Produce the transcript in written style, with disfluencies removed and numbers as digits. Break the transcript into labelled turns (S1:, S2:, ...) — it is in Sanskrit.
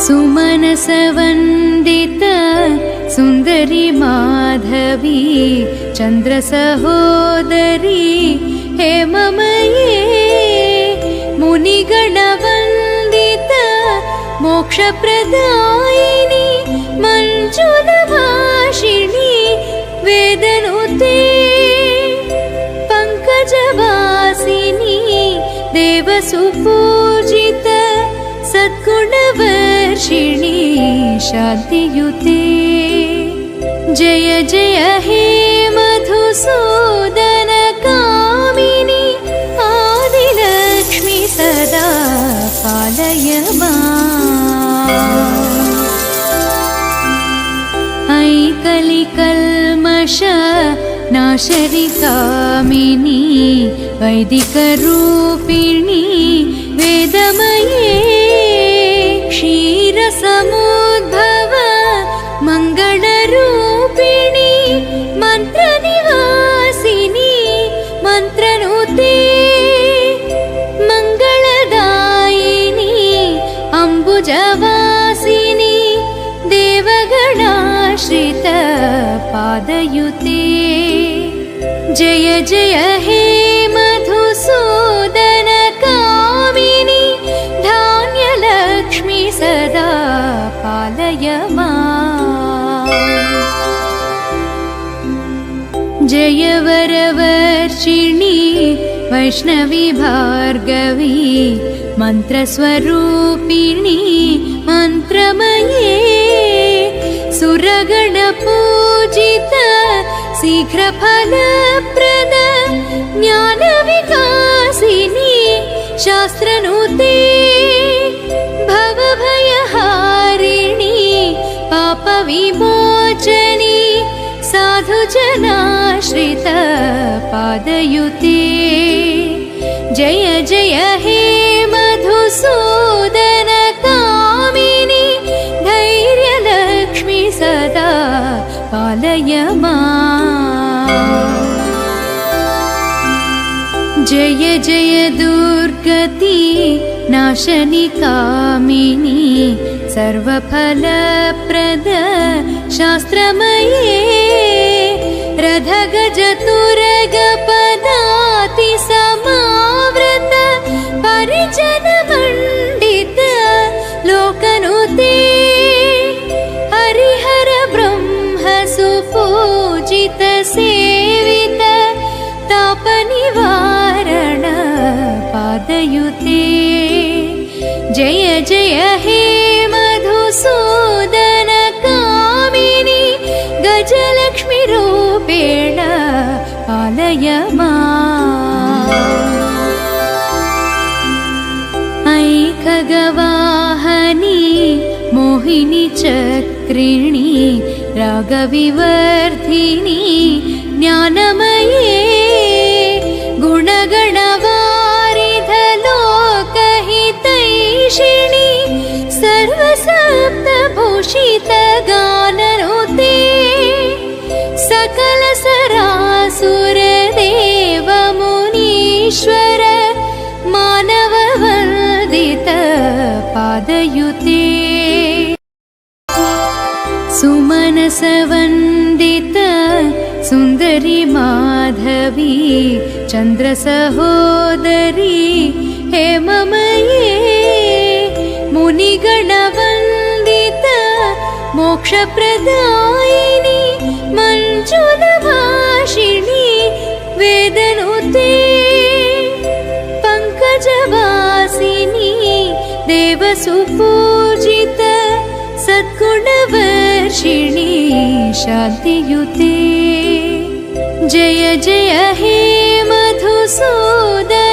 S1: सुमनसवन्दित सुन्दरी माधवी चन्द्रसहोदरी हेममये मुनिगणवन्दित मोक्षप्रदायिनी मञ्जुलभाषिणी वेदनुते पङ्कजवासिनी देवसुपूजित सद्गुणवर्षिणी शान्तियुते जय जय हे मधुसूदन कामिनी आदिलक्ष्मी सदा पालय माम्। ऐ कलिकल्मष नाशरि कामिनी वैदिकरूपिणी वेदमये क्षीरसमुद्भव मङ्गलरूपिणी मन्त्रनिवासिनी मन्त्रनुते मङ्गलदायिनी अम्बुजवासिनी देवगणाश्रित पादयुते जय जय हे मधुसूदन कामिनी धान्यलक्ष्मी सदा पालय माम्। जय वरवर्षिणी वैष्णवी भार्गवी मन्त्रस्वरूपिणी मन्त्रमये सुरगणपूजित शीघ्रफलप्रद ज्ञानविकासिनी शास्त्रनुते भवभयहारिणी पापविमोचनी साधुजनाश्रित पादयुते जय जय हे मधुसूदन कामिनी धैर्यलक्ष्मी सदा पालय माम्। जय जय दुर्गति नाशनि कामिनी सर्वफलप्रद शास्त्रमये रथगजतुरगपदाति समावृत परिजनमण्डित लोकनुते हरिहर ब्रह्म सुपूजित सेवित तापनिवारण पादयुते जय जय हे मधुसूदन कामिनी गजलक्ष्मी रूपेण पालय माम्। ऐ खगवाहनी मोहिनी चक्रिणी रागविवर्धिनी ज्ञानमये गुणगणवारिध लोकहितैषिणी सर्वसप्तभूषित गाननुते सकल सरासुर देव मुनीश्वर मानववन्दित पादयुते सुमनसवन्दित सुन्दरी माधवी चन्द्रसहोदरी हेममये मुनिगणवन्दित मोक्षप्रदायिनी मञ्जुलभाषिणी वेदनुते पङ्कजवासिनी देवसुपूजित सद्गुणवर्षिणी शान्तियुते जय जय हे मधुसूदन